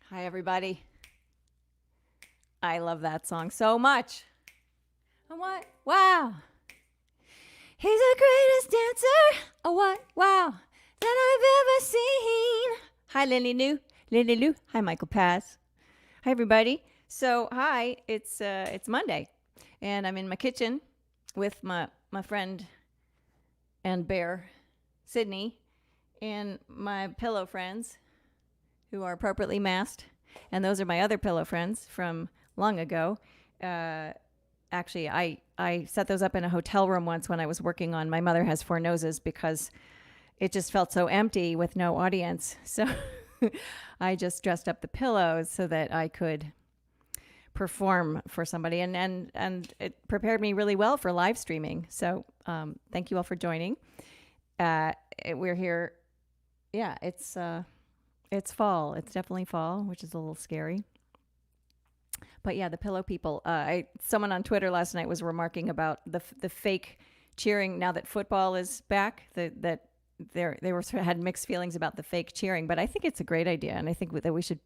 Hi, everybody. I love that song so much. Oh, what? Wow. He's the greatest dancer. Oh, what? Wow. That I've ever seen. Hi, Lily Lou. Lily Lou. Hi, Michael Paz. Hi, everybody. So, hi. It's Monday, and I'm in my kitchen with my friend and bear, Sydney, and my pillow friends, who are appropriately masked, and those are my other pillow friends from long ago. Uh, Actually, I set those up in a hotel room once when I was working on My Mother Has Four Noses because it just felt so empty with no audience. So I just dressed up the pillows so that I could perform for somebody, and it prepared me really well for live streaming. So thank you all for joining. We're here. Yeah, it's fall. It's definitely fall, which is a little scary. But yeah, the pillow people. Someone on Twitter last night was remarking about the fake cheering now that football is back. That they were sort of had mixed feelings about the fake cheering, but I think it's a great idea, and I think that we should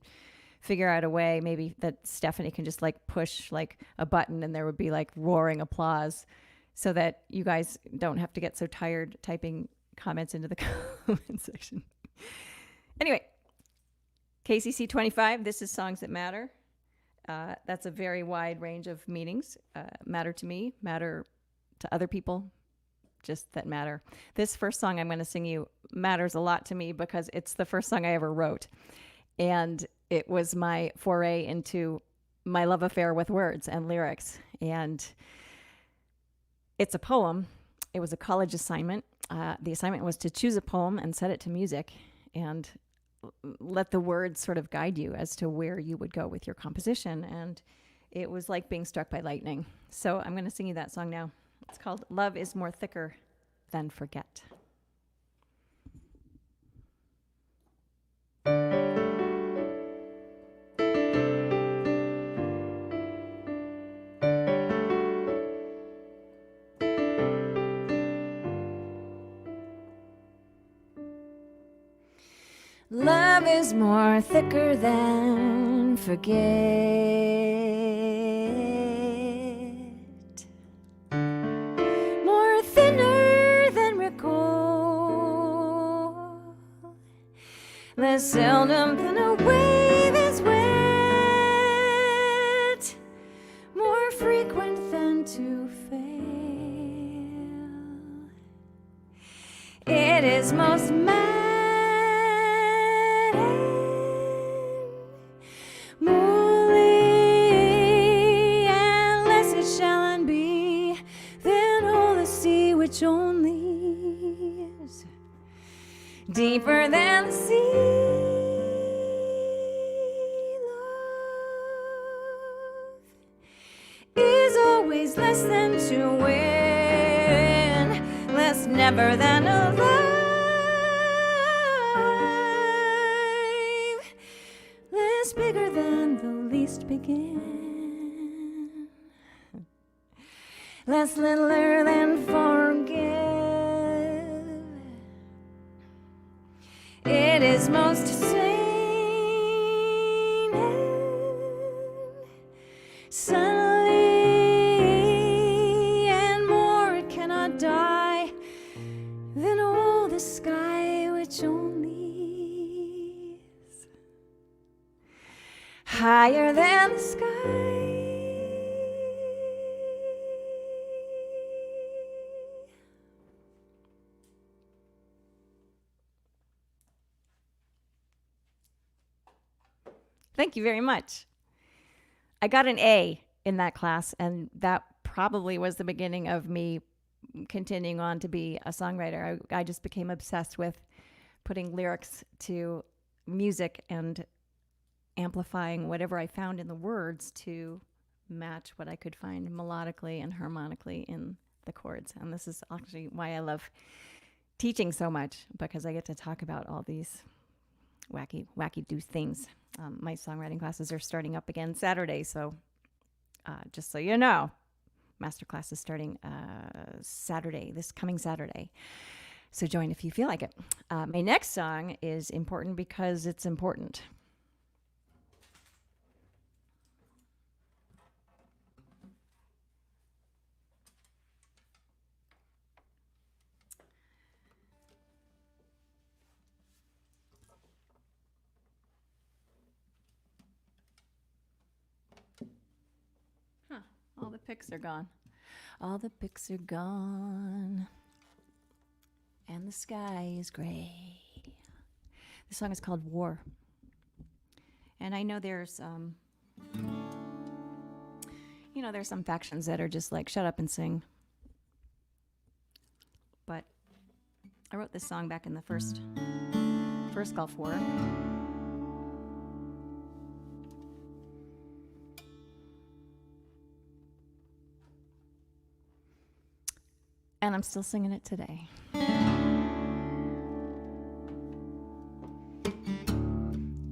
figure out a way maybe that Stephanie can just like push like a button and there would be like roaring applause, so that you guys don't have to get so tired typing comments into the comment section. Anyway, KCC 25. This is Songs That Matter. That's a very wide range of meanings. Matter to me, matter to other people, just that matter. This first song I'm going to sing you matters a lot to me because it's the first song I ever wrote. And it was my foray into my love affair with words and lyrics. And it's a poem. It was a college assignment. The assignment was to choose a poem and set it to music and let the words sort of guide you as to where you would go with your composition. And it was like being struck by lightning. So I'm going to sing you that song now. It's called Love is More Thicker Than Forget. Love is more thicker than forget, more thinner than recall, less seldom than a wave is wet, more frequent than to fail. It is most only is deeper than the sea. Love is always less than to win, less never than alive, less bigger than the least begin, less littler than forgive. It is most sane and suddenly, and more it cannot die than all the sky which only is higher than the sky. Thank you very much. I got an A in that class, and that probably was the beginning of me continuing on to be a songwriter. I just became obsessed with putting lyrics to music and amplifying whatever I found in the words to match what I could find melodically and harmonically in the chords. And this is actually why I love teaching so much, because I get to talk about all these wacky do things. My songwriting classes are starting up again Saturday, so just so you know, master class is starting Saturday, this coming Saturday. So join if you feel like it. My next song is important because it's important. pics are gone. All the pics are gone. And the sky is gray. The song is called War. And I know there's, there's some factions that are just like, shut up and sing. But I wrote this song back in the first Gulf War. And I'm still singing it today.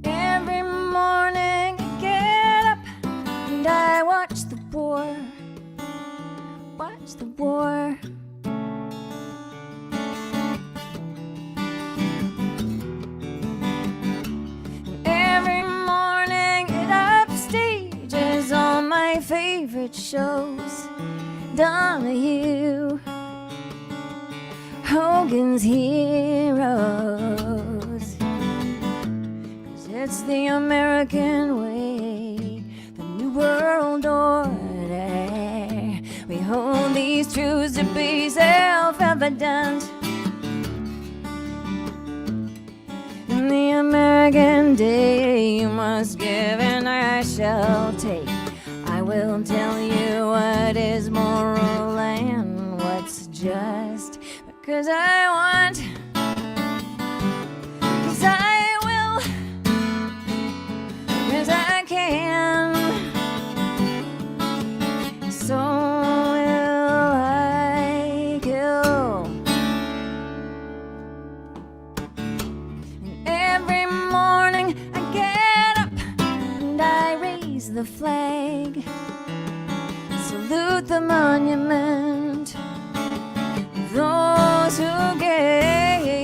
Every morning I get up and I watch the war. Watch the war. And every morning it upstages all my favorite shows. Donahue, Hogan's Heroes, 'cause it's the American way, the New World Order. We hold these truths to be self-evident. In the American day, you must give and I shall take. I will tell you what is moral and what's just. Because I want, because I will, because I can, so will I kill. And every morning I get up and I raise the flag, salute the monument, those who gave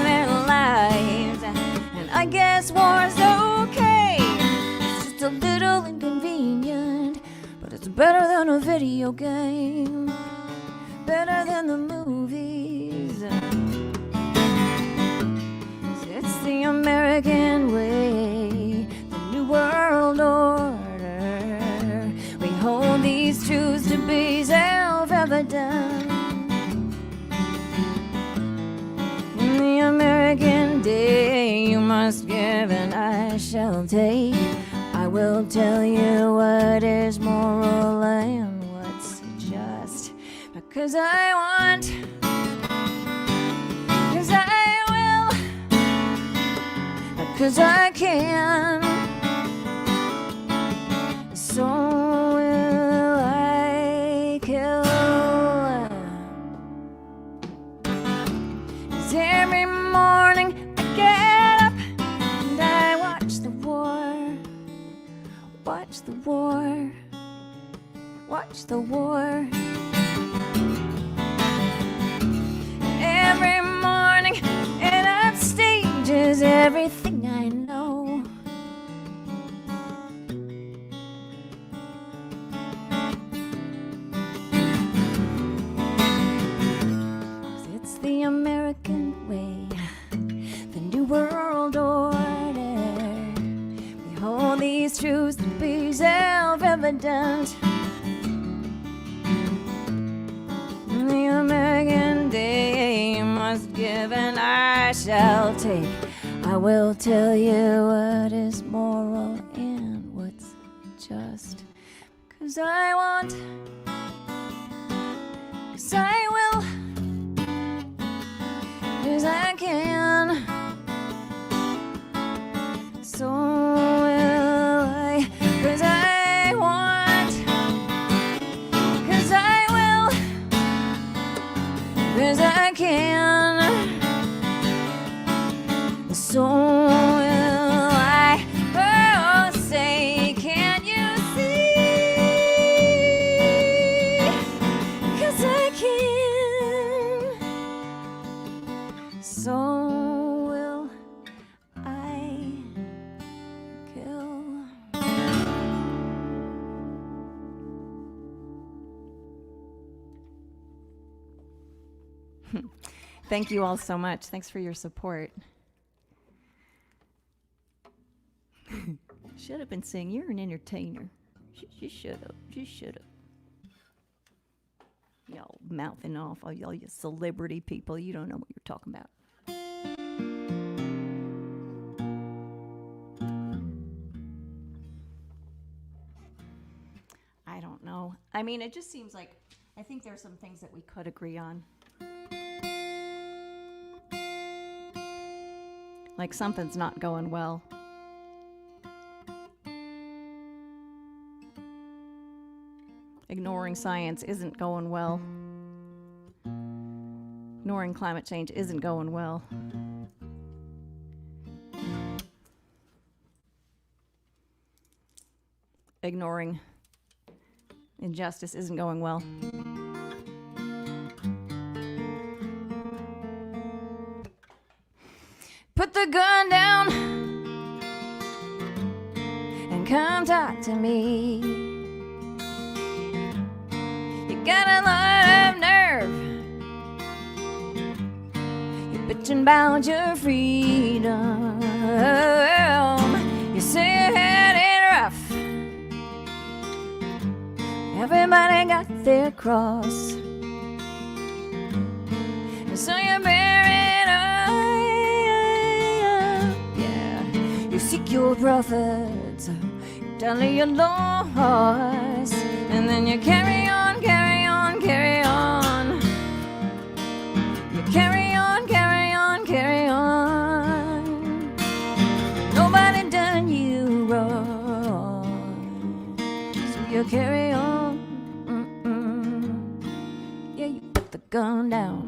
their lives. And I guess war's okay, it's just a little inconvenient, but it's better than a video game, better than the movies. It's the American way, the New World Order. We hold these truths to be self-evident. In the American day, you must give and I shall take. I will tell you what is moral and what's just. Because I want, because I will, because I can, so will I kill. Every morning I get up and I watch the war, watch the war, watch the war. Every morning it upstages everything I know. It's the American way, the New World Order. We hold these truths to be self-evident. In the American day, you must give and I shall take. I will tell you what is moral and what's just. 'Cause I want, 'cause I will, 'cause I can, so will I. 'Cause I want, 'cause I will, 'cause I can, so will I. Oh, say, can't you see? 'Cause I can, so will I kill. Thank you all so much. Thanks for your support. Shut up and sing. You're an entertainer. Just shut up. Just shut up. Y'all mouthing off, all y'all you celebrity people. You don't know what you're talking about. I don't know. I mean, it just seems like I think there's some things that we could agree on. Like something's not going well. Ignoring science isn't going well. Ignoring climate change isn't going well. Ignoring injustice isn't going well. Put the gun down and come talk to me. You got a lot of nerve. You're bitching about your freedom. You say your head ain't rough. Everybody got their cross. And so you bear it up. Yeah. You seek your prophets. You tally your loss. And then you carry on, carry on, carry on. You carry on, carry on, carry on. Nobody done you wrong. So you carry on. Yeah, you put the gun down.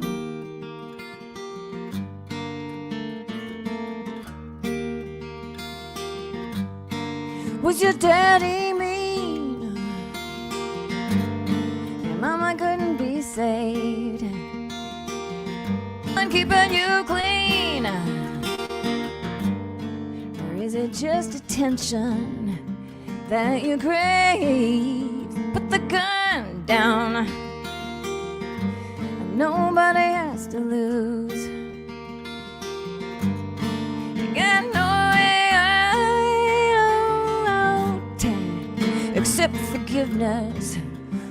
Was your daddy mean? Your mama couldn't be saved. And keeping you clean. Or is it just attention that you crave? Put the gun down. Nobody has to lose. You got no way out except forgiveness.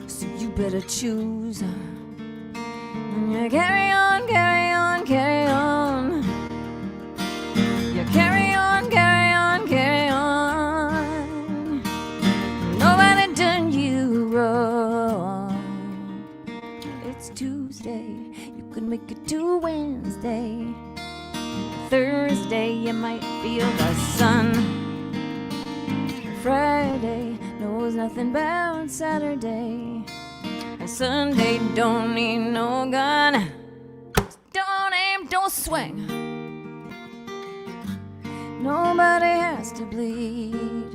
So you better choose. And you carry on, carry on, carry on. You carry on, carry on, carry on. Nobody done you wrong. It's Tuesday, you could make it to Wednesday. Thursday, you might feel the sun. Friday knows nothing about Saturday. And Sunday don't need no gun. Don't aim, don't swing. Nobody has to bleed.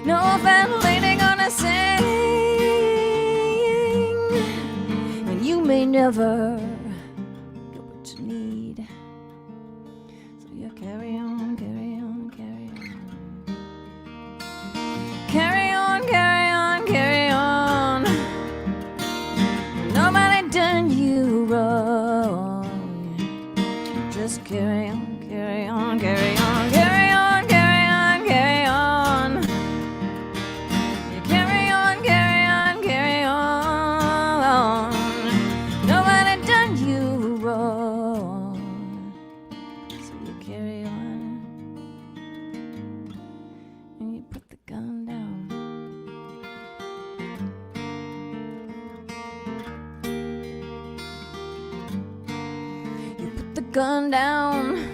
No fat lady gonna sing. And you may never get what you need. So you carry on, carry on, carry on. Carry on, carry on, carry on. Nobody done you wrong. Just carry on, carry on, carry on, carry on, carry on, carry on. You carry on, carry on, carry on. Nobody done you wrong. So you carry on. And you put the gun down. You put the gun down.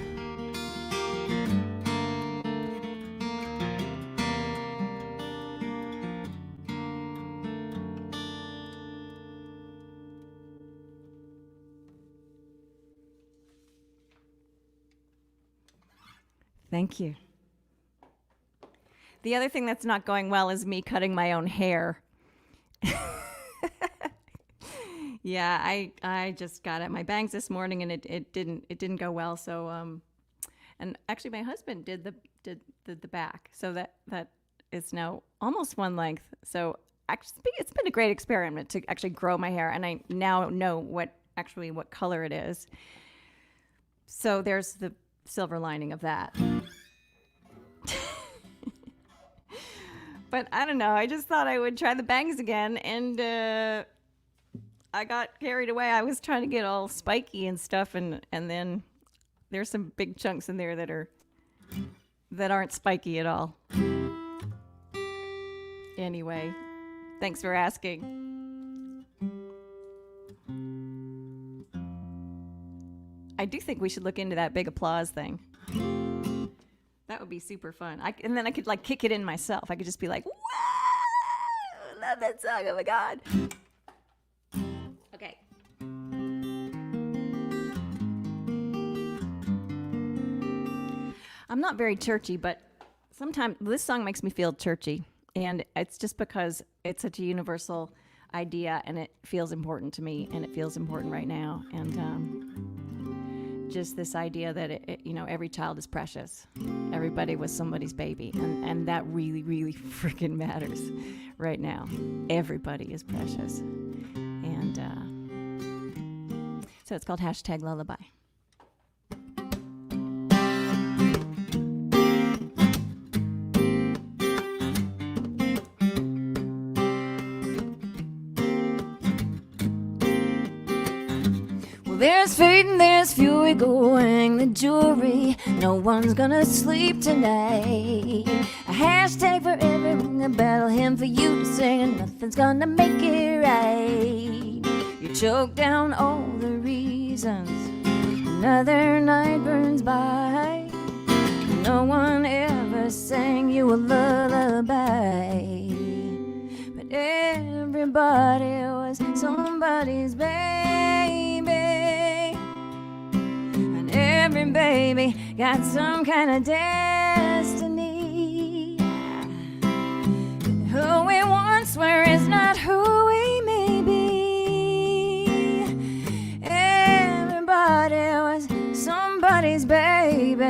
Thank you. The other thing that's not going well is me cutting my own hair. Yeah, I just got at my bangs this morning and it didn't go well. So and actually my husband did the back, so that is now almost one length. So actually it's been a great experiment to actually grow my hair, and I now know what color it is. So there's the silver lining of that. But I don't know. I just thought I would try the bangs again, and I got carried away. I was trying to get all spiky and stuff, and then there's some big chunks in there that aren't spiky at all. Anyway, thanks for asking. I do think we should look into that big applause thing. That would be super fun. And then I could like kick it in myself. I could just be like, "Whoa, love that song! Oh my god!" Okay. I'm not very churchy, but sometimes this song makes me feel churchy, and it's just because it's such a universal idea, and it feels important to me, and it feels important right now, and just this idea that every child is precious. Everybody was somebody's baby, and that really, really freaking matters right now. Everybody is precious, and so it's called #Lullaby. There's fate and there's fury going the jury. No one's gonna sleep tonight. A hashtag for everyone, a battle hymn for you to sing, and nothing's gonna make it right. You choke down all the reasons. Another night burns by. No one ever sang you a lullaby, but everybody was somebody's baby. Every baby got some kind of destiny. Who we once were is not who we may be. Everybody was somebody's baby.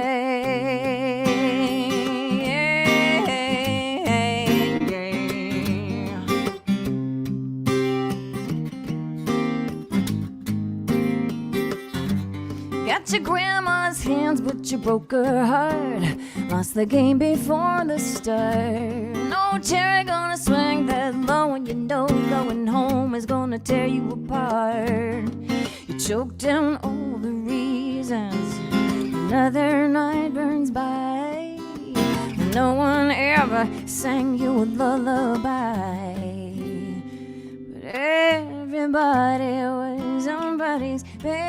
Got your grandma's hands, but you broke her heart. Lost the game before the start. No cherry gonna swing that low, and you know going home is gonna tear you apart. You choked down all the reasons. Another night burns by. No one ever sang you a lullaby, but everybody was somebody's baby.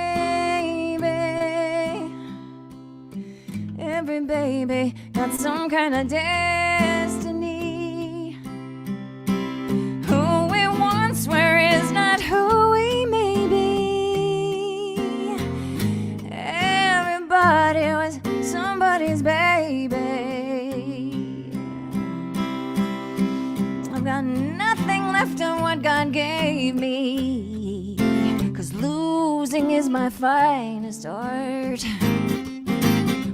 Every baby got some kind of destiny. Who we once were is not who we may be. Everybody was somebody's baby. I've got nothing left of what God gave me, 'cause losing is my finest art.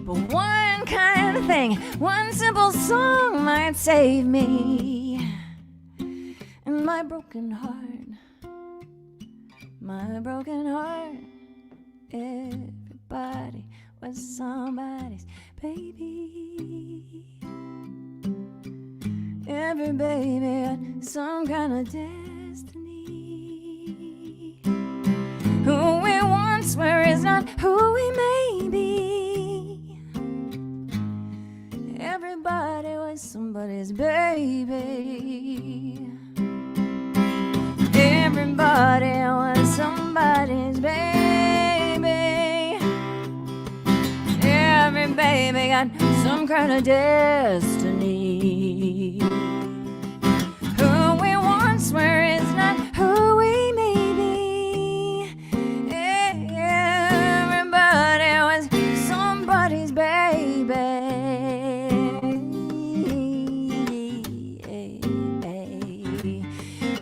But one kind of thing, one simple song might save me. And my broken heart, everybody was somebody's baby. Every baby had some kind of destiny. Who we once were is not who we may be. Everybody was somebody's baby. Everybody was somebody's baby. Every baby got some kind of destiny. Who we once were is not who we may be. Everybody was somebody's baby.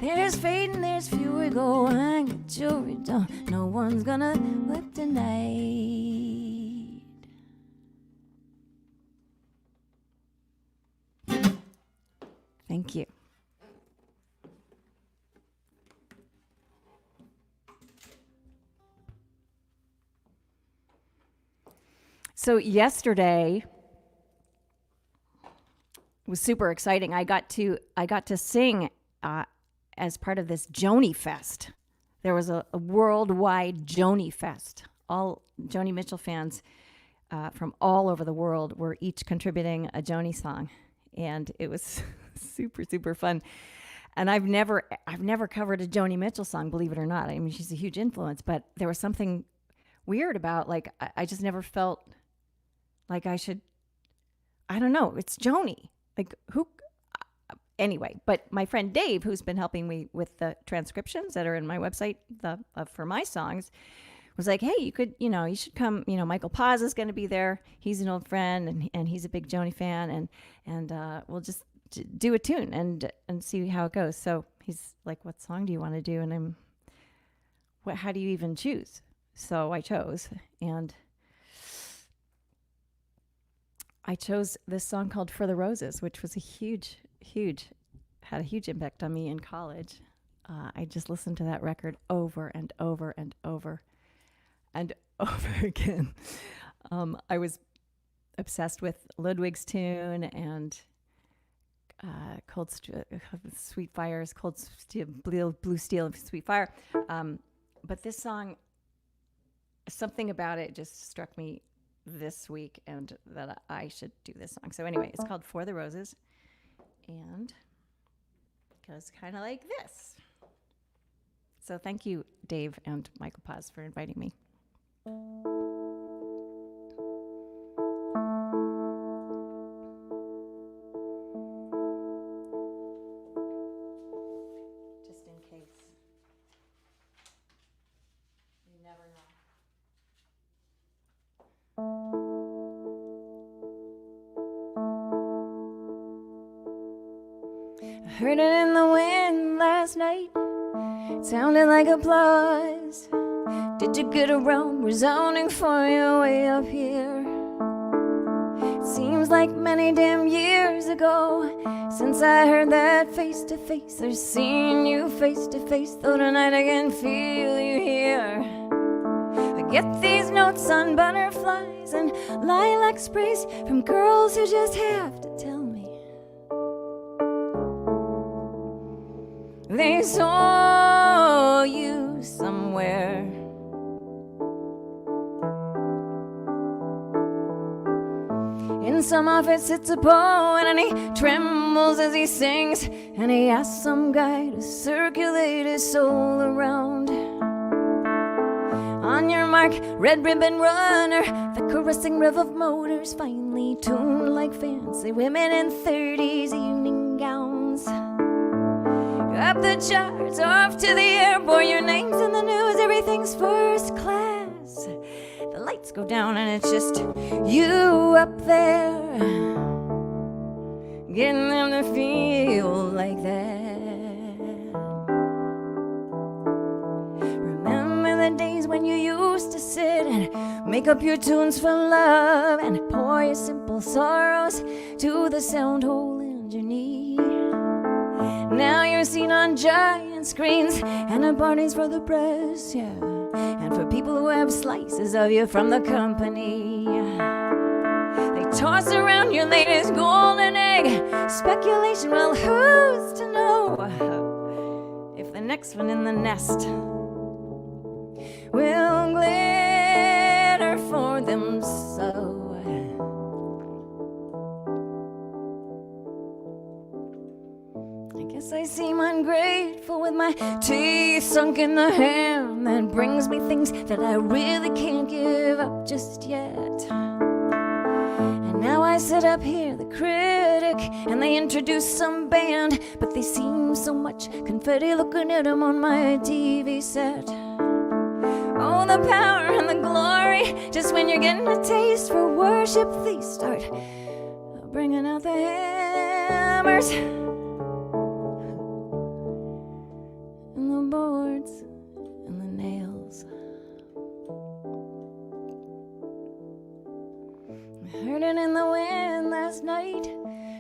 There's fate and there's fury going, get your done. No one's gonna whip tonight. Thank you. So yesterday, was super exciting. I got to sing as part of this Joni Fest. There was a worldwide Joni Fest. All Joni Mitchell fans from all over the world were each contributing a Joni song, and it was super, super fun. And I've never covered a Joni Mitchell song, believe it or not. I mean, she's a huge influence, but there was something weird about, like, I just never felt like I should. I don't know. It's Joni. Like, who? Anyway, but my friend Dave, who's been helping me with the transcriptions that are in my website for my songs, was like, hey, you should come. Michael Paz is going to be there. He's an old friend, and he's a big Joni fan, and we'll just do a tune and see how it goes. So he's like, what song do you want to do? And how do you even choose? So I chose, and I chose this song called For the Roses, which was had a huge impact on me in college. I just listened to that record over and over and over and over again. I was obsessed with Ludwig's tune and Sweet Fire's Cold Steel, Blue Steel, and Sweet Fire. But this song, something about it just struck me this week, and that I should do this song. So anyway, it's called For the Roses, and it goes kind of like this. So thank you, Dave and Michael Paz, for inviting me. Just in case. You never know. Heard it in the wind last night. It sounded like applause. Did you get around resounding for you way up here? It seems like many damn years ago since I heard that face to face, or seen you face to face, though tonight I can feel you here. I get these notes on butterflies and lilac sprays from girls who just have to tell me they saw you somewhere. In some office sits a poet, and he trembles as he sings, and he asks some guy to circulate his soul around. On your mark, red ribbon runner, the caressing rev of motors finely tuned like fancy women in 30s evening gowns. Up the charts, off to the airport, your name's in the news, everything's first class. The lights go down and it's just you up there, getting them to feel like that. Remember the days when you used to sit and make up your tunes for love and pour your simple sorrows to the sound hole in your knee. Now you're seen on giant screens and at parties for the press, yeah, and for people who have slices of you from the company. They toss around your latest golden egg speculation. Well, who's to know if the next one in the nest will glitter for them so? Guess I seem ungrateful with my teeth sunk in the hand that brings me things that I really can't give up just yet. And now I sit up here, the critic, and they introduce some band, but they seem so much confetti looking at them on my TV set. Oh, the power and the glory, just when you're getting a taste for worship, they start bringing out the hammers and the boards and the nails. I heard it in the wind last night,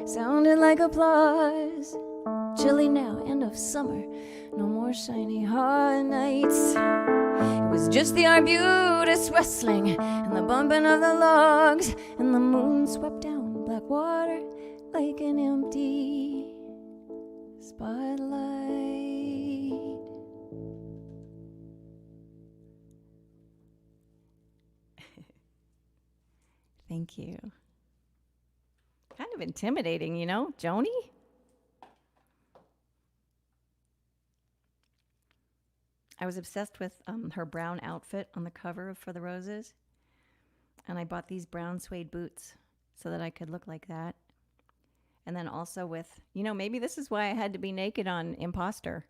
sounded like applause. Chilly now, end of summer, no more shiny hot nights. It was just the arbutus rustling and the bumping of the logs, and the moon swept down black water like an empty spotlight. Thank you. Kind of intimidating, you know, Joni? I was obsessed with her brown outfit on the cover of For the Roses. And I bought these brown suede boots so that I could look like that. And then also with, you know, maybe this is why I had to be naked on Imposter.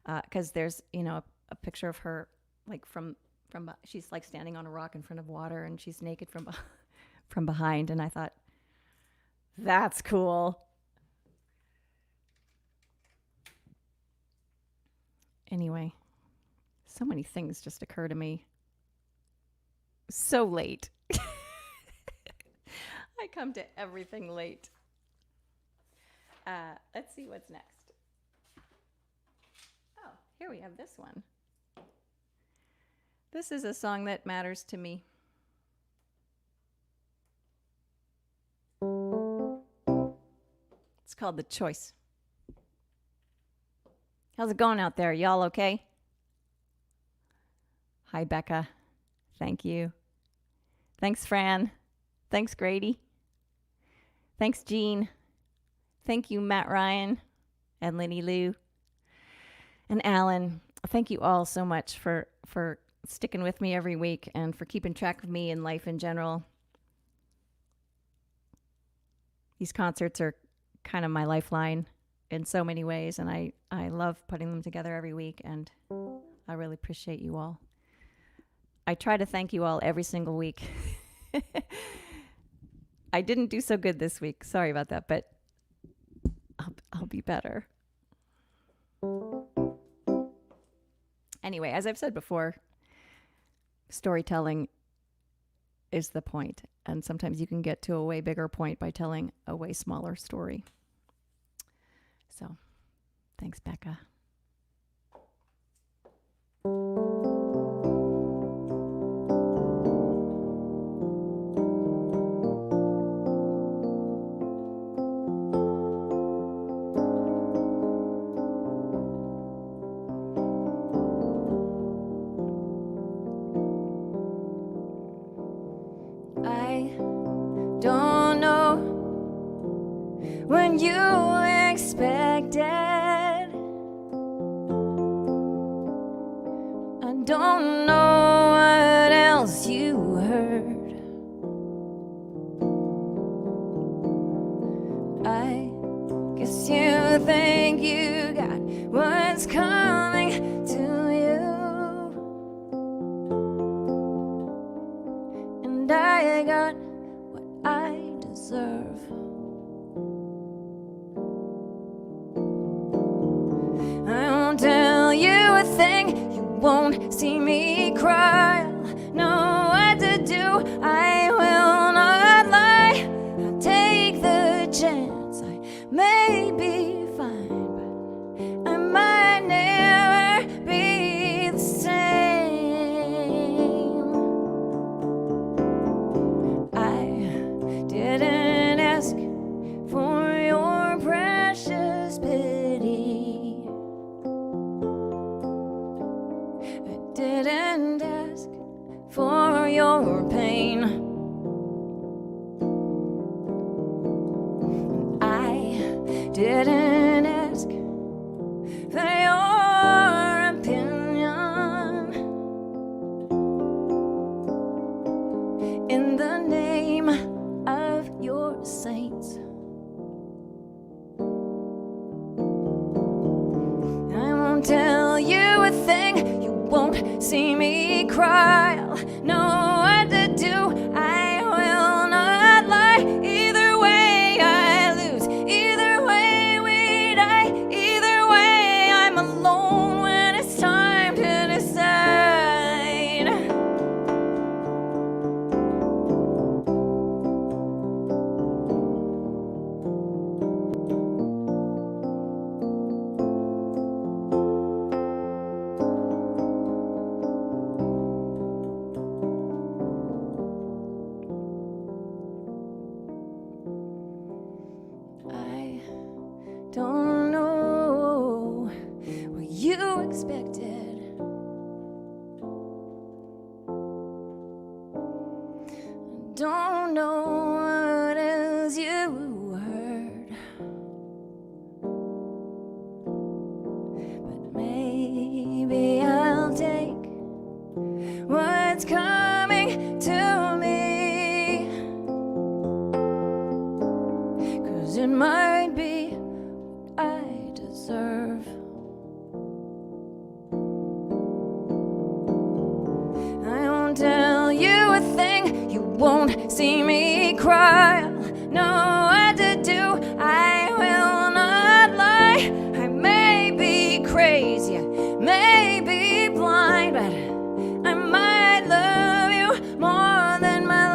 Because there's, you know, a picture of her like from she's like standing on a rock in front of water and she's naked from behind. And I thought, that's cool. Anyway, so many things just occur to me. So late. I come to everything late. Let's see what's next. Oh, here we have this one. This is a song that matters to me. It's called The Choice. How's it going out there? Y'all okay? Hi, Becca. Thank you. Thanks, Fran. Thanks, Grady. Thanks, Jean. Thank you, Matt Ryan and Lenny Lou and Alan. Thank you all so much for sticking with me every week and for keeping track of me and life in general. These concerts are kind of my lifeline in so many ways, and I love putting them together every week, and I really appreciate you all. I try to thank you all every single week. I didn't do so good this week. Sorry about that, but I'll be better. Anyway, as I've said before, storytelling is the point, and sometimes you can get to a way bigger point by telling a way smaller story. So, thanks, Becca. I don't know when you expected. I don't know what else you heard. I guess you think you got what's coming to you, and I got what I deserve. I won't tell you a thing, you won't see me cry. I'll know what to do, I will not lie. I'll take the chance, I may be fine, but I might never be the same. I didn't ask for your precious pity. I didn't ask for your pain. I didn't ask for your opinion. In the name of your saints, I won't tell you a thing, you won't see me cry. I'll know what to do, I will not lie. Either way I lose, either way we die. Either way I'm alone when it's time to decide. Don't know what you expected. Don't know what else you heard. But maybe I'll take what's coming to me, 'cause it might be what I deserve. I won't tell you a thing, you won't see me cry. I'll know what to do, I will not lie. I may be crazy, I may be blind, but I might love you more than my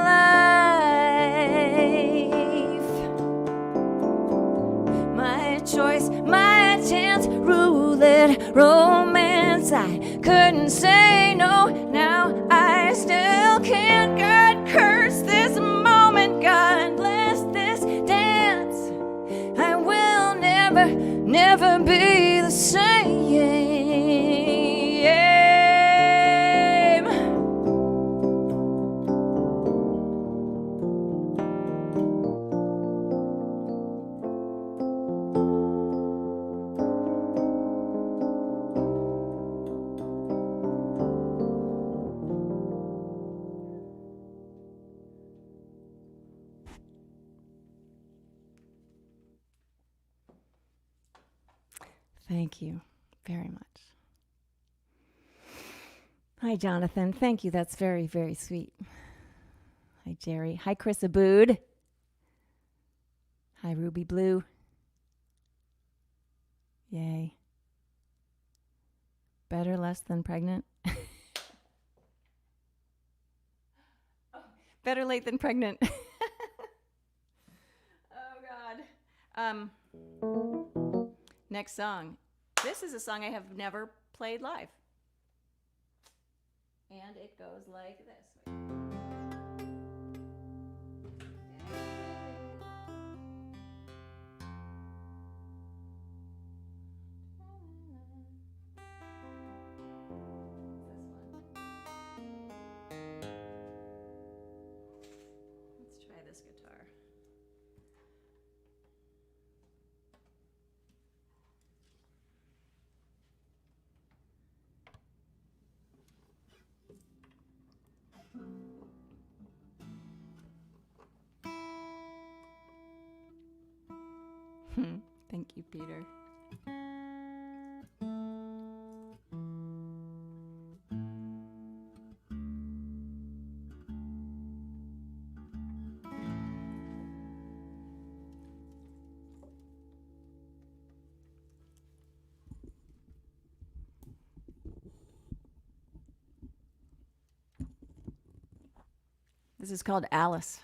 life. My choice, my chance, roulette, romance. I couldn't say no, now I still can't. God curse this moment, God bless this dance. I will never, never be the same. Thank you very much. Hi, Jonathan. Thank you. That's very, very sweet. Hi, Jerry. Hi, Chris Abood. Hi, Ruby Blue. Yay. Better less than pregnant. Better late than pregnant. Oh, God. Next song. This is a song I have never played live. And it goes like this. Let's try this guitar. Thank you, Peter. This is called Alice.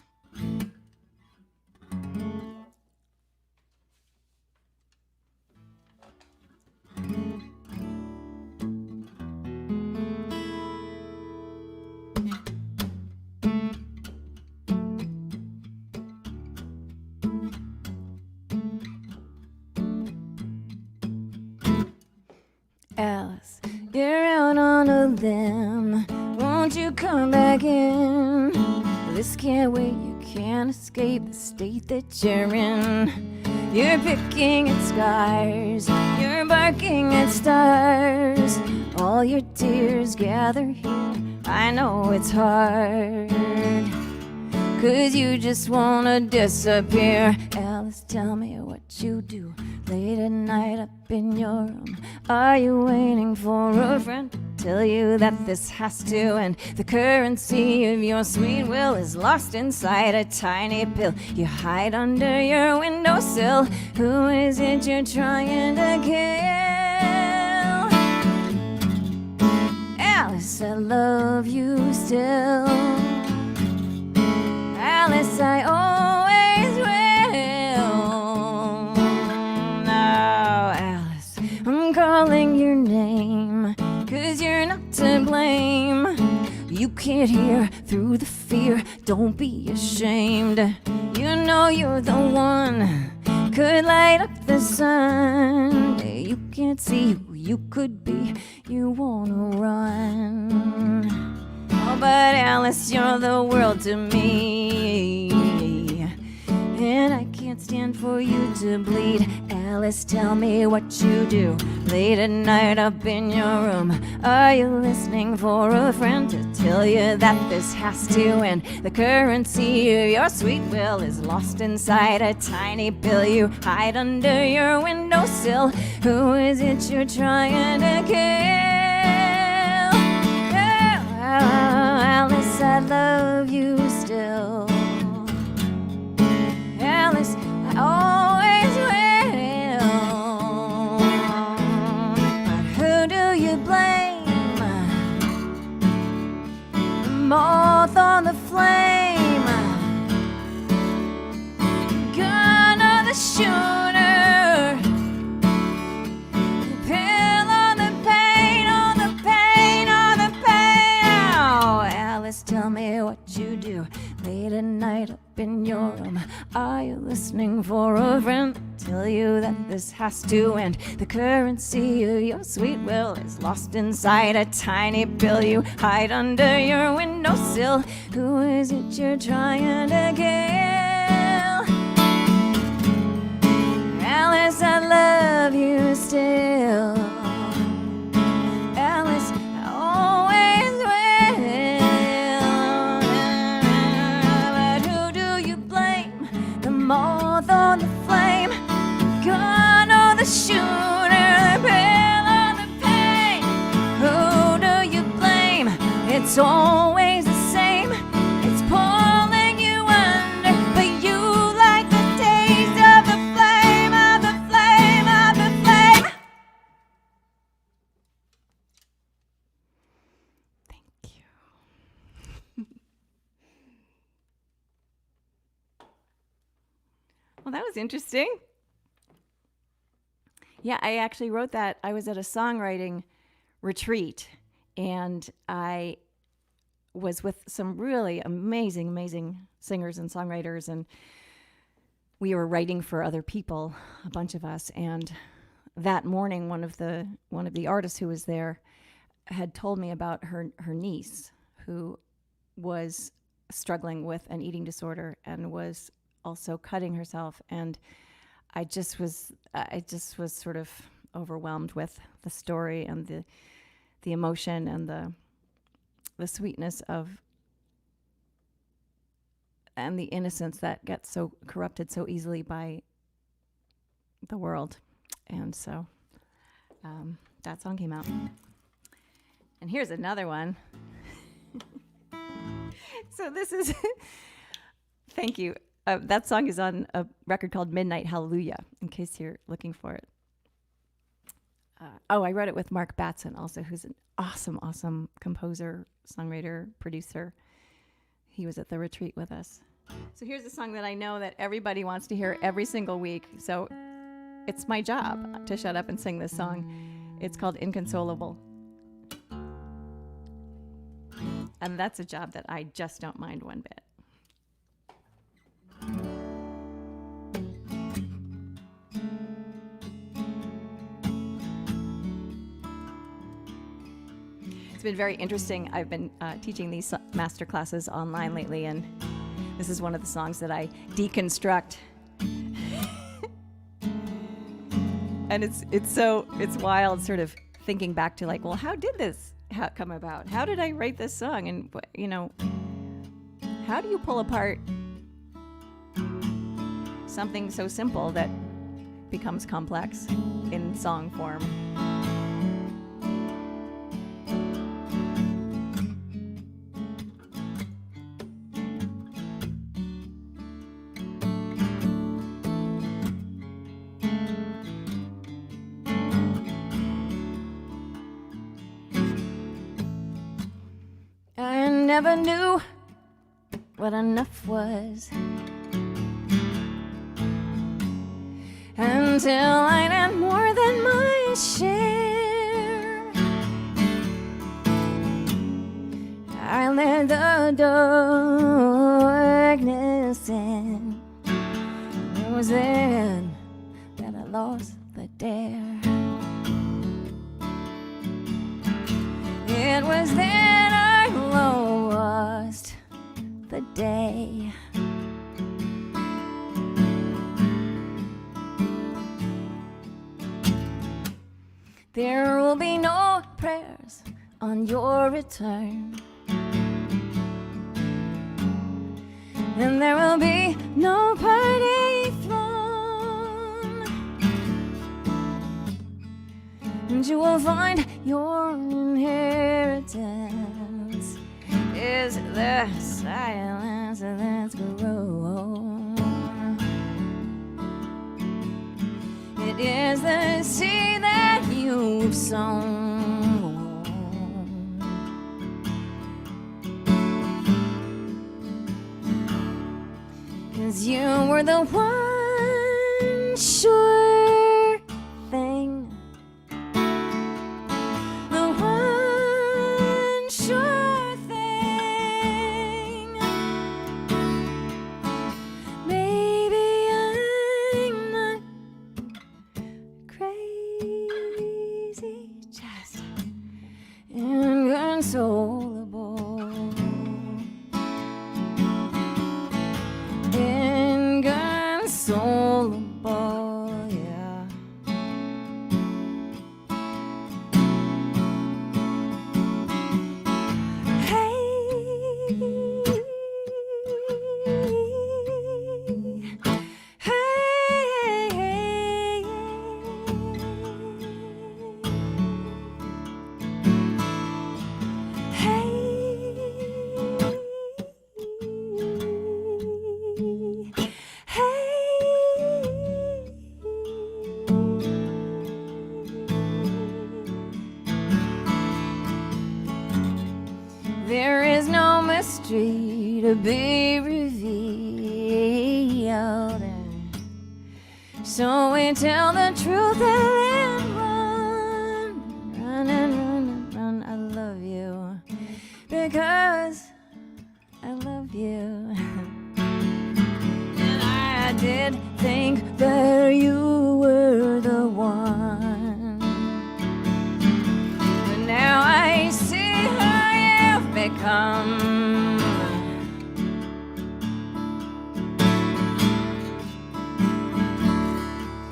Alice, you're out on a limb. Won't you come back in? This can't wait, you can't escape the state that you're in. You're picking at scars, you're barking at stars. All your tears gather here, I know it's hard, 'cause you just wanna disappear. Alice, tell me what you do late at night up in your room. Are you waiting for a friend to tell you that this has to end? The currency of your sweet will is lost inside a tiny pill you hide under your windowsill. Who is it you're trying to kill? Alice, I love you still. Alice, I always will. Now, Alice, I'm calling your name, 'cause you're not to blame. You can't hear through the fear, don't be ashamed. You know you're the one, could light up the sun. You can't see who you could be. You wanna run. Oh, but Alice, you're the world to me, and I can't stand for you to bleed. Alice, tell me what you do late at night up in your room. Are you listening for a friend to tell you that this has to end? The currency of your sweet will is lost inside a tiny pill you hide under your windowsill. Who is it you're trying to kill? Alice, I love you still. Alice, I always will. But who do you blame? The moth on the flame, gun on the shooter, the pill on the pain, on the pain, on the pain. Oh, Alice, tell me what you do late at night up in your room. Are you listening for a friend to tell you that this has to end? The currency of your sweet will is lost inside a tiny pill you hide under your windowsill. Who is it you're trying to kill? Alice, I love you still. Alice, I always will. Moth on the flame, gun on the shooter, pill on the pain. Who do you blame? It's always the same. It's pulling you under, but you like the taste of the flame, of the flame, of the flame. Thank you. Well, that was interesting. Yeah, I actually wrote that. I was at a songwriting retreat, and I was with some really amazing, amazing singers and songwriters, and we were writing for other people, a bunch of us. And that morning, one of the artists who was there had told me about her niece, who was struggling with an eating disorder and was also cutting herself. And I just was sort of overwhelmed with the story and the emotion and the sweetness of and the innocence that gets so corrupted so easily by the world. And so that song came out. And here's another one. So this is thank you. That song is on a record called Midnight Hallelujah, in case you're looking for it. I wrote it with Mark Batson also, who's an awesome, awesome composer, songwriter, producer. He was at the retreat with us. So here's a song that I know that everybody wants to hear every single week. So it's my job to shut up and sing this song. It's called Inconsolable. And that's a job that I just don't mind one bit. It's been very interesting. I've been teaching these master classes online lately, and this is one of the songs that I deconstruct. And it's wild, sort of thinking back to like, well, how did this come about? How did I write this song? And how do you pull apart something so simple that becomes complex in song form? Never knew what enough was until I had more than my share. I let the darkness in. It was then lost the dare. It was then I lost the day. There will be no prayers on your return, and there will be no party thrown, and you will find your inheritance is the silence that's grown. It is the seed that you've sown. 'Cause you were the one sure thing, the one sure thing. Maybe I'm not crazy, just inconsolable. Inconsolable, yeah. Hey, hey, there is no mystery to be revealed, so we tell the truth and run, run and run and run. I love you because I love you. And I did think that you were the one, but now I see become.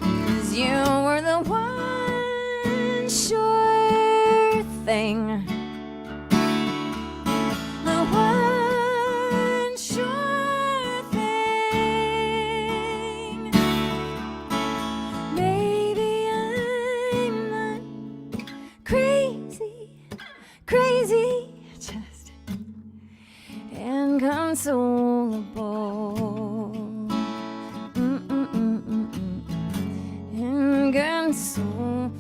'Cause you were the one sure thing, the one sure thing. Maybe I'm not crazy, crazy, just inconsolable. Inconsolable.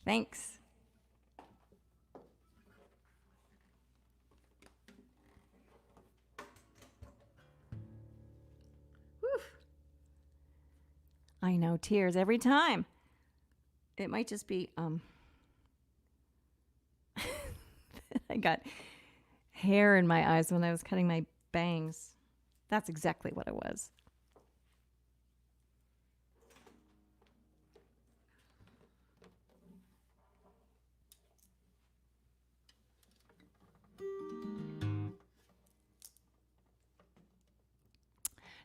Thanks. Whew. I know, tears every time. It might just be I got hair in my eyes when I was cutting my bangs. That's exactly what it was.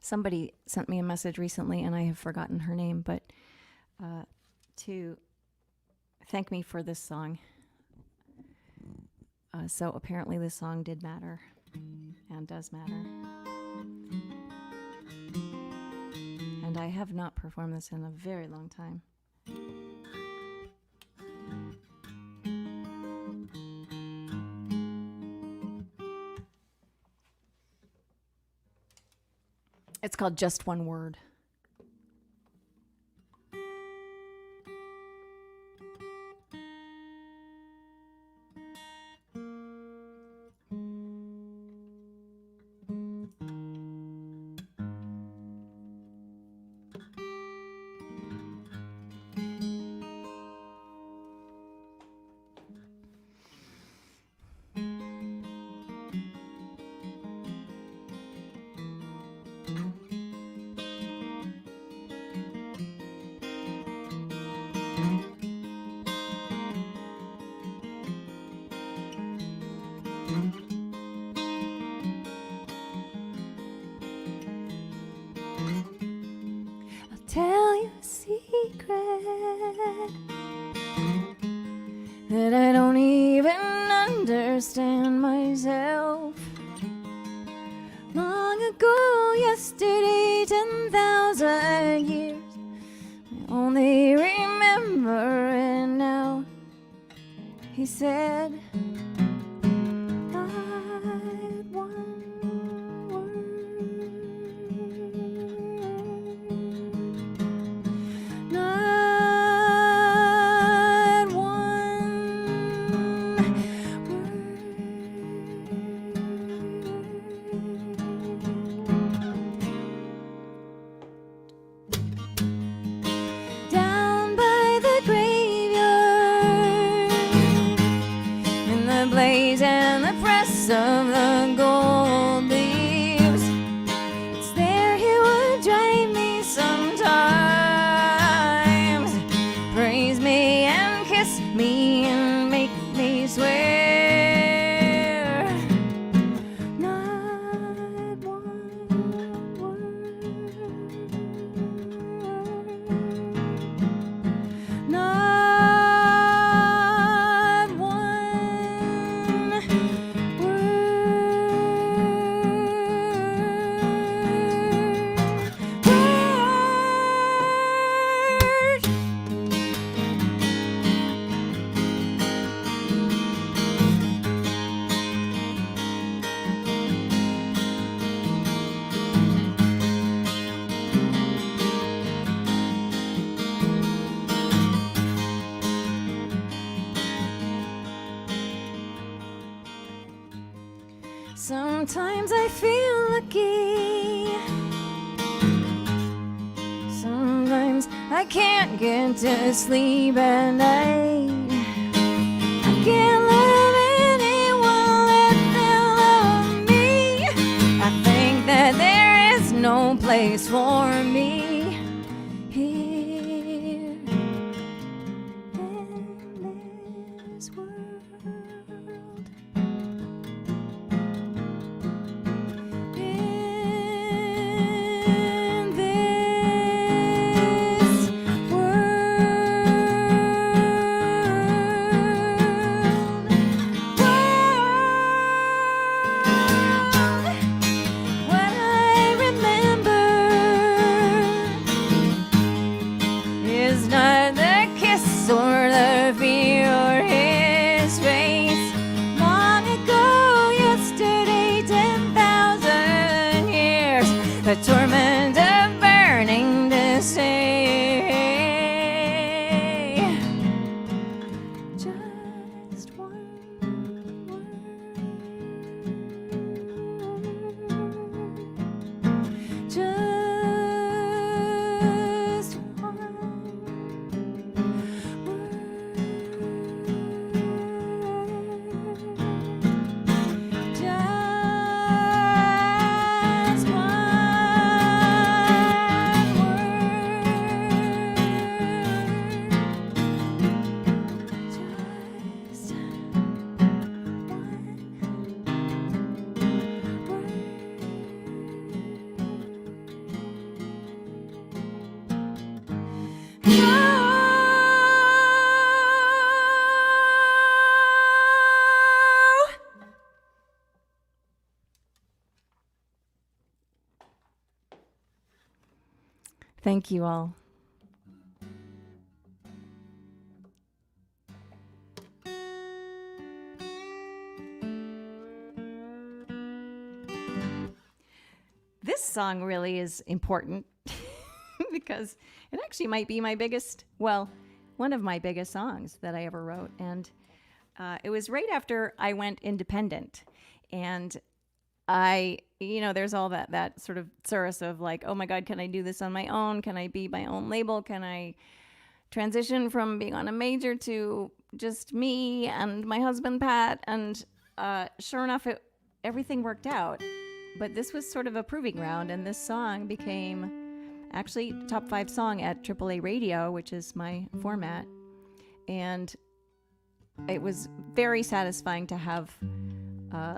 Somebody sent me a message recently, and I have forgotten her name, but to thank me for this song. So apparently this song did matter and does matter. And I have not performed this in a very long time. It's called Just One Word. Tell you a secret that I don't even understand myself. Long ago, yesterday, 10,000 years, I only remember it now. He said, not one word. Not one word. Down by the graveyard, in the blaze and the press of the gold leaves, it's there he would drive me sometimes, praise me and kiss me and make me swear not one word, not one word. Sometimes I feel lucky, sometimes I can't get to sleep at night. I can't love anyone, let them love me. I think that there is no place for me here in this world. In this world, what I remember Thank you all. This song really is important because it actually might be my biggest, well, one of my biggest songs that I ever wrote. And it was right after I went independent. And there's all that sort of tsurus of like, oh my God, can I do this on my own? Can I be my own label? Can I transition from being on a major to just me and my husband, Pat? And sure enough, everything worked out. But this was sort of a proving ground, and this song became actually top 5 song at AAA Radio, which is my format. And it was very satisfying to have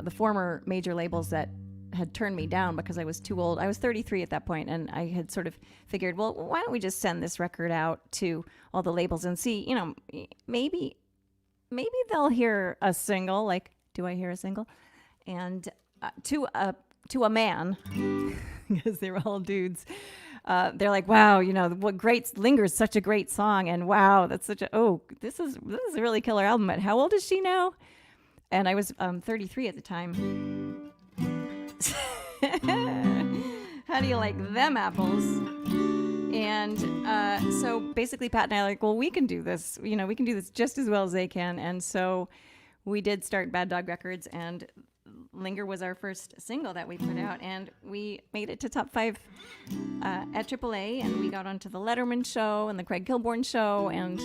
the former major labels that had turned me down because I was too old. I was 33 at that point, and I had sort of figured, well, why don't we just send this record out to all the labels and see, maybe they'll hear a single. Like, do I hear a single? And to a man, because they were all dudes, they're like, wow, what great, Linger's such a great song, and wow, that's such this is a really killer album. But how old is she now? And I was 33 at the time. How do you like them apples? And so basically Pat and I are like, well, we can do this. We can do this just as well as they can. And so we did start Bad Dog Records, and Linger was our first single that we put out, and we made it to top 5 at AAA, and we got onto the Letterman show and the Craig Kilborn show and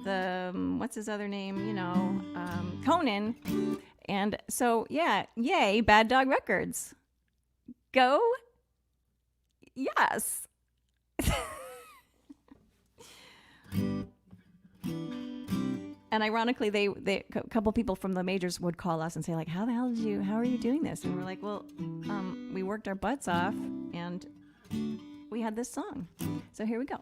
the what's his other name, Conan. And so yay, Bad Dog Records. Go. Yes. And ironically, a couple people from the majors would call us and say, like, how are you doing this? And we're like, well, we worked our butts off, and we had this song. So here we go.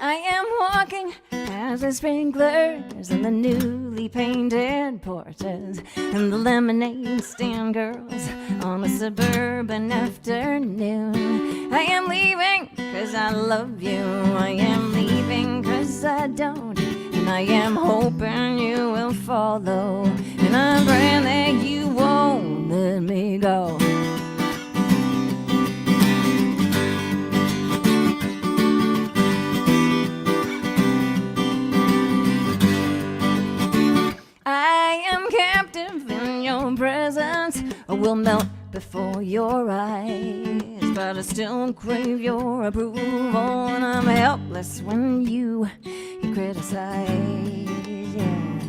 I am walking past the sprinklers and the newly painted porches and the lemonade stand girls on a suburban afternoon. I am leaving 'cause I love you. I am leaving 'cause I don't. And I am hoping you will follow. And I'm praying that you won't let me go. I am captive in your presence. I will melt before your eyes, but I still crave your approval, and I'm helpless when you criticize. Yeah,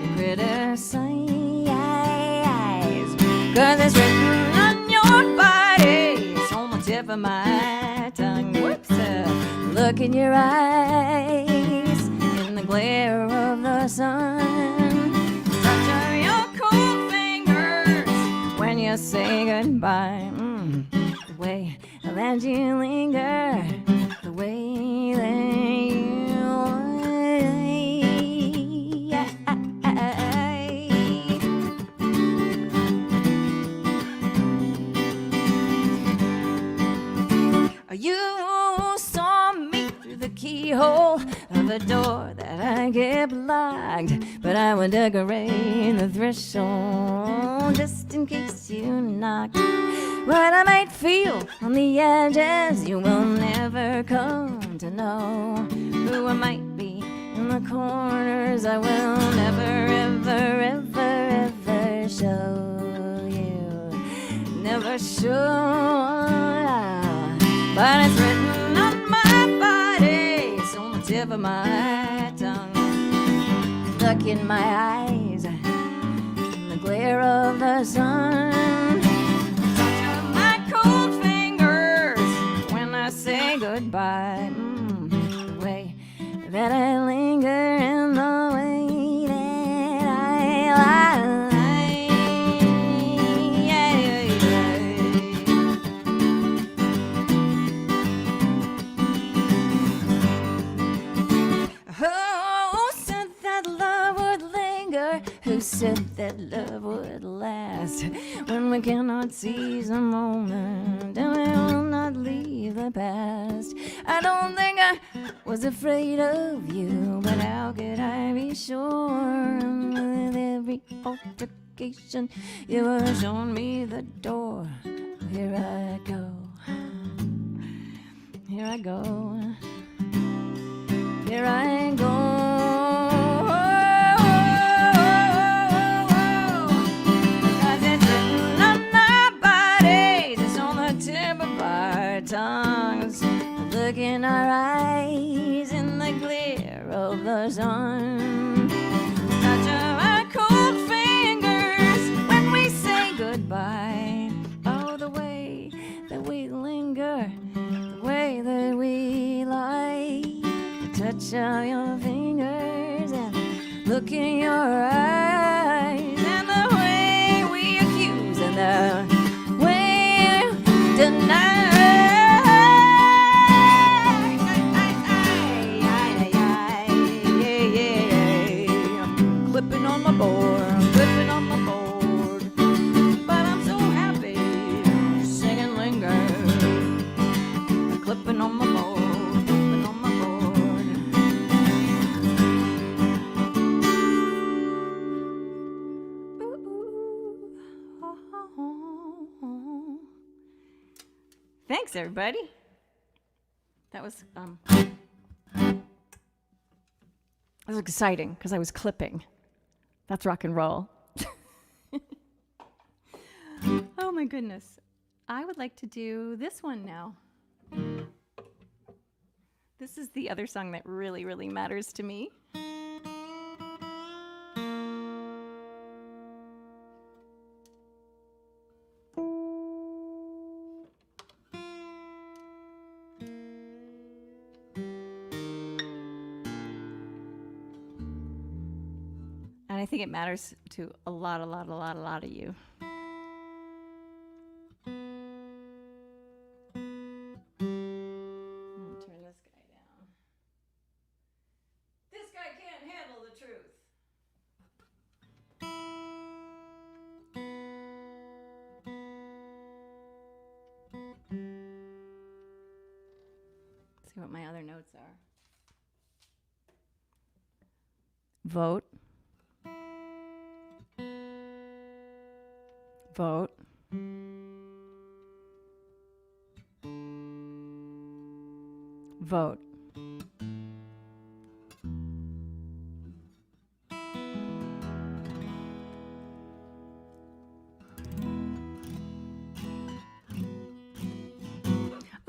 you criticize, 'cause it's written on your body. It's on the tip of my tongue. Whoops! Look in your eyes in the glare of the sun. When you say goodbye, the way that you linger, the way that you You saw me through the keyhole of the door that I kept locked, but I would decorate the threshold just in case you knocked. What I might feel on the edges, you will never come to know. Who I might be in the corners, I will never, ever, ever, ever show you. Never show. But it's written on my body, it's on the tip of my tongue. Look in my eyes, in the glare of the sun. Touch of my cold fingers when I say goodbye. The way that I linger and the way that I lie. said that love would last. When we cannot seize a moment and we will not leave the past. I don't think I was afraid of you, but how could I be sure? With every altercation, you were showing me the door. Here I go. Here I go. Here I go. Cause it's written on our bodies, it's on the tip of our tongues. Look in our eyes in the glare of the sun. Touch of our cold fingers when we say goodbye. Oh, the way that we linger, the way that we lie. Touch of your fingers and look in your eyes, and the way we accuse and the way we deny. I'm clipping on my board, I'm clipping on my board, but I'm so happy singing linger. I'm clipping on my board. Thanks, everybody. That was exciting because I was clipping. That's rock and roll. Oh my goodness. I would like to do this one now. This is the other song that really, really matters to me. And I think it matters to a lot of you. Turn this guy down. This guy can't handle the truth. Let's see what my other notes are. Vote. Vote. Vote.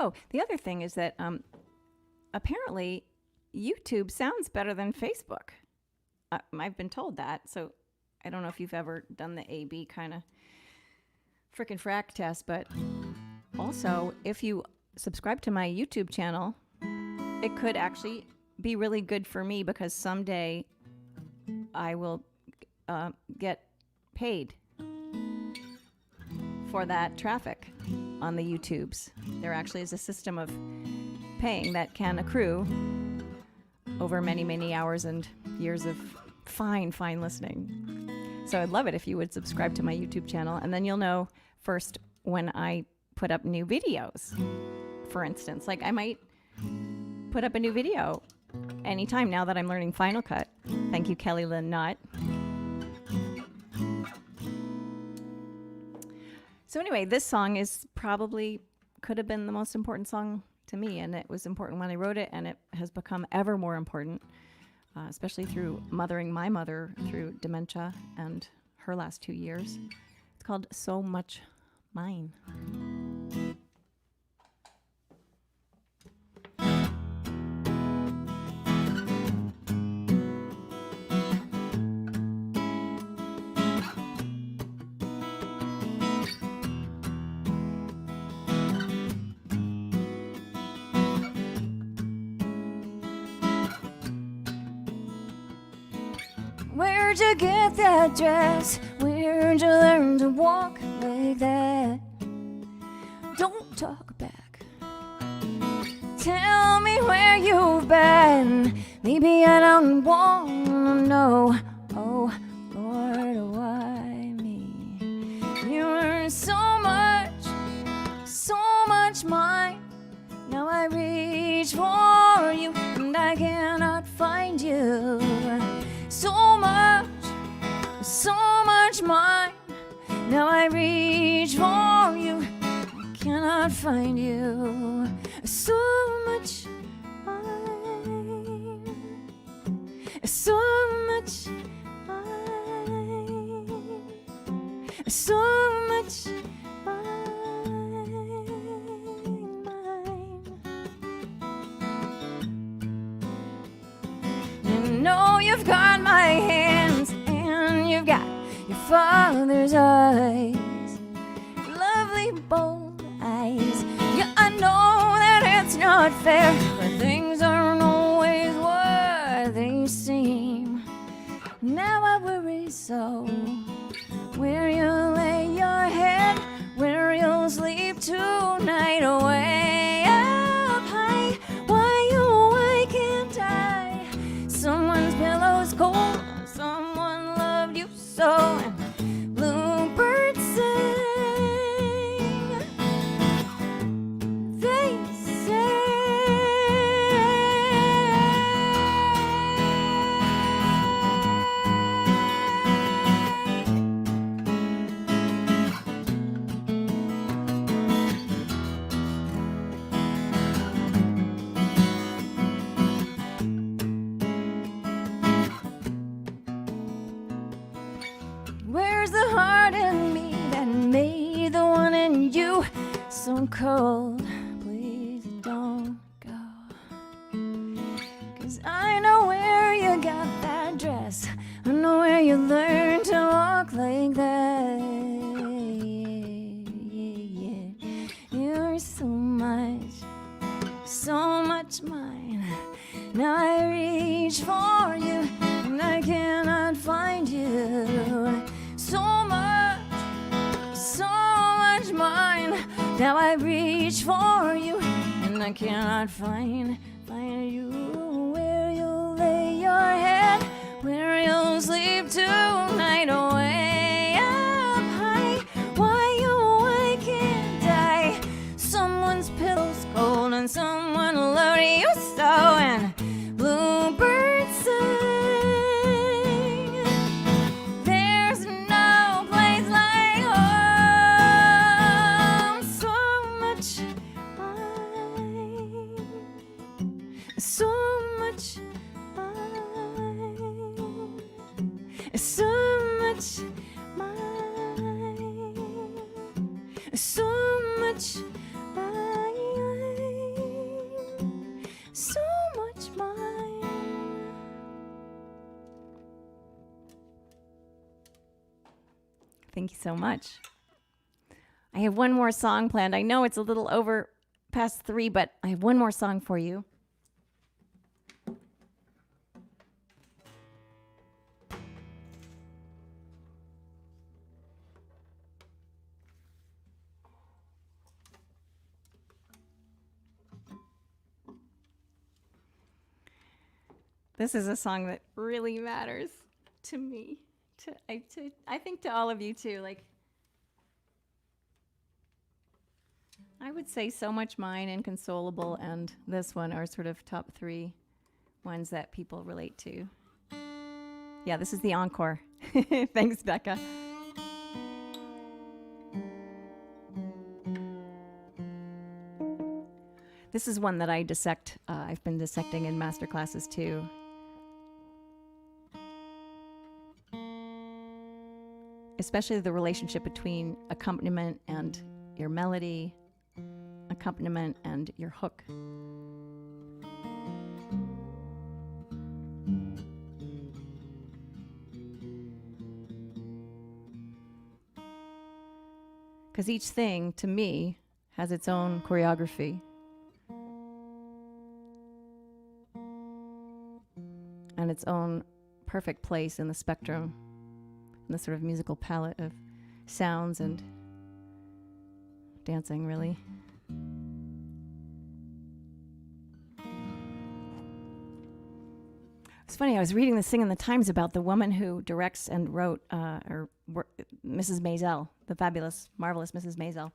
Oh, the other thing is that apparently YouTube sounds better than Facebook. I've been told that, so I don't know if you've ever done the A/B kind of frickin' frack test, but also if you subscribe to my YouTube channel, it could actually be really good for me because someday I will get paid for that traffic on the YouTubes. There actually is a system of paying that can accrue over many, many hours and years of fine listening. So I'd love it if you would subscribe to my YouTube channel, and then you'll know first when I put up new videos. For instance, like I might put up a new video anytime now that I'm learning Final Cut. Thank you, Kelly Lynn Nutt. So anyway, this song is probably could have been the most important song to me, and it was important when I wrote it, and it has become ever more important, especially through mothering my mother through dementia and her last 2 years. It's called So Much Mine. Where'd you get that dress? Where'd you learn to walk like that? Don't talk back. Tell me where you've been. Maybe I don't wanna know. Oh, Lord, reach for you and I cannot find you. So much mine. Now I reach for you, I cannot find you. So much mine. So much mine. So much mine. You know you've got my hands and you've got your father's eyes, lovely bold eyes. Yeah, I know that it's not fair, but things aren't always what they seem. Now I worry so, where you'll lay your head, where you'll sleep tonight, way up high. Why can't I? Someone's pillow's cold, someone loved you so. Bluebirds sing, they say. Where's the heart in me that made the one in you so cold? Please don't go, 'cause I know where you got that dress, I know where you learned to walk like that. Yeah. You're so much mine. Now I reach for you and I cannot find you. So much mine. Now I reach for you and I cannot find you. Where you'll lay your head, where you'll sleep tonight, way up high. Why can't I? Someone's pillow's cold and someone loved you so. And bluebirds sing, there's no place like home. So much mine, so much mine, so much mine, so much mine, so much mine. Thank you so much. I have one more song planned. I know it's a little over past 3, but I have one more song for you. This is a song that really matters to me. I think to all of you too. Like, I would say So Much Mine, Inconsolable, and this one are sort of top 3 ones that people relate to. Yeah, this is the encore. Thanks, Becca. This is one that I dissect. I've been dissecting in master classes too. Especially the relationship between accompaniment and your melody, accompaniment and your hook. Because each thing, to me, has its own choreography. And its own perfect place in the spectrum, in the sort of musical palette of sounds and dancing, really. It's funny, I was reading this thing in the Times about the woman who directs and wrote Mrs. Maisel, the fabulous, marvelous Mrs. Maisel,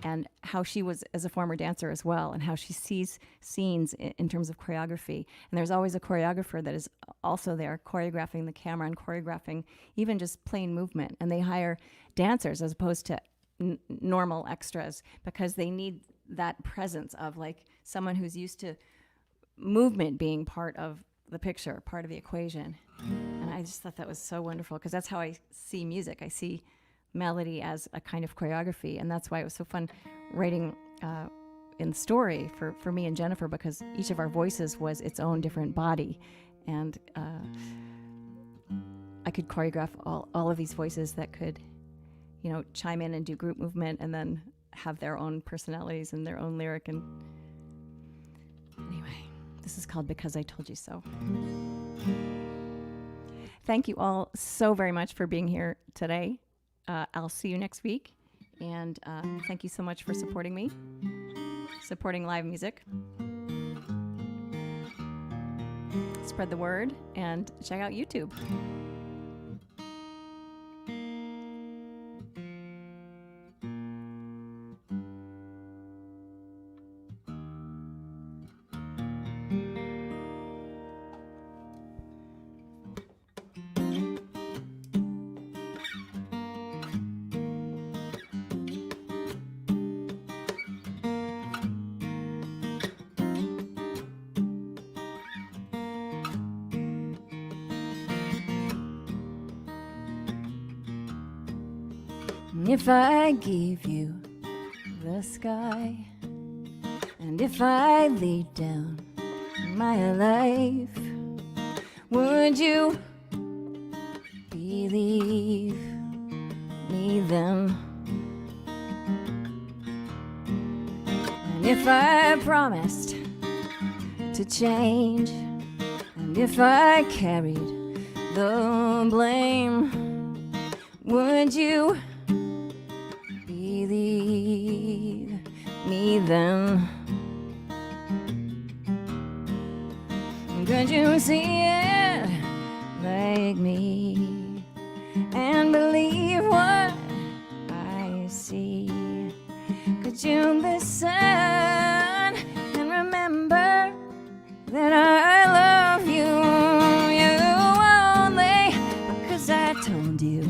and how she was as a former dancer as well, and how she sees scenes in terms of choreography. And there's always a choreographer that is also there choreographing the camera and choreographing even just plain movement. And they hire dancers as opposed to normal extras because they need that presence of like someone who's used to movement being part of the picture, part of the equation. And I just thought that was so wonderful because that's how I see music. I see melody as a kind of choreography, and that's why it was so fun writing in the story for me and Jennifer, because each of our voices was its own different body, and I could choreograph all of these voices that could, you know, chime in and do group movement and then have their own personalities and their own lyric. And anyway, this is called Because I Told You So. Thank you all so very much for being here today. I'll see you next week. And thank you so much for supporting me, supporting live music. Spread the word and check out YouTube. If I give you the sky, and if I laid down my life, would you believe me then? And if I promised to change, and if I carried the blame, would you believe me then? Could you see it like me and believe what I see? Could you listen and remember that I love you, you only because I told you,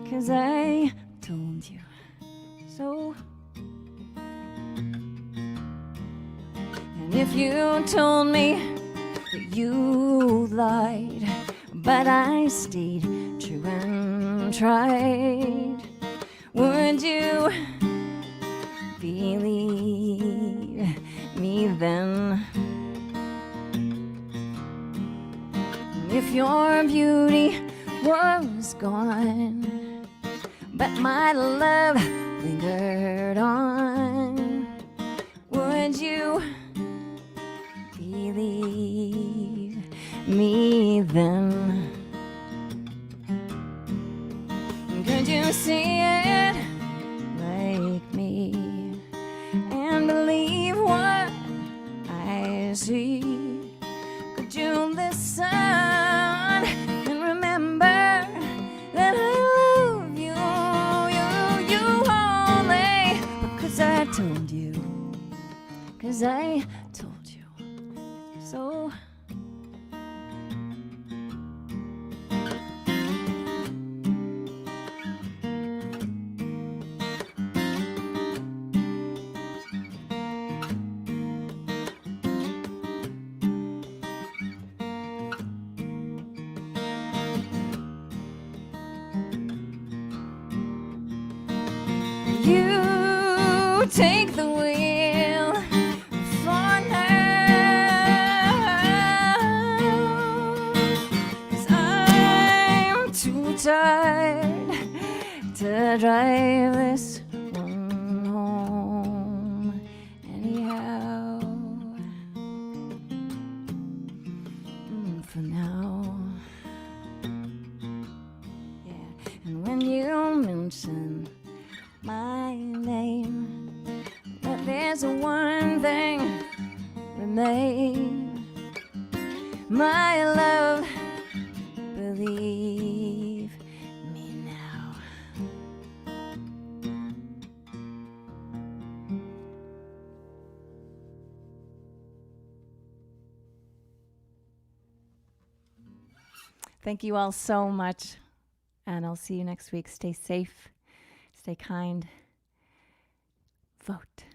because I told you so. And if you told me that you lied, but I stayed true and tried, would you believe me then? And if your beauty was gone, but my love lingered on, would you believe me then? Could you see it like me and believe what I see? Could you listen and remember that I love you, you only because I told you, because I told you so. You take the wheel for now, 'cause I'm too tired to drive this one home anyhow. For now, yeah. And when you mention my name, but there's one thing remain. my love, believe me now. Thank you all so much, and I'll see you next week. Stay safe, stay kind, vote.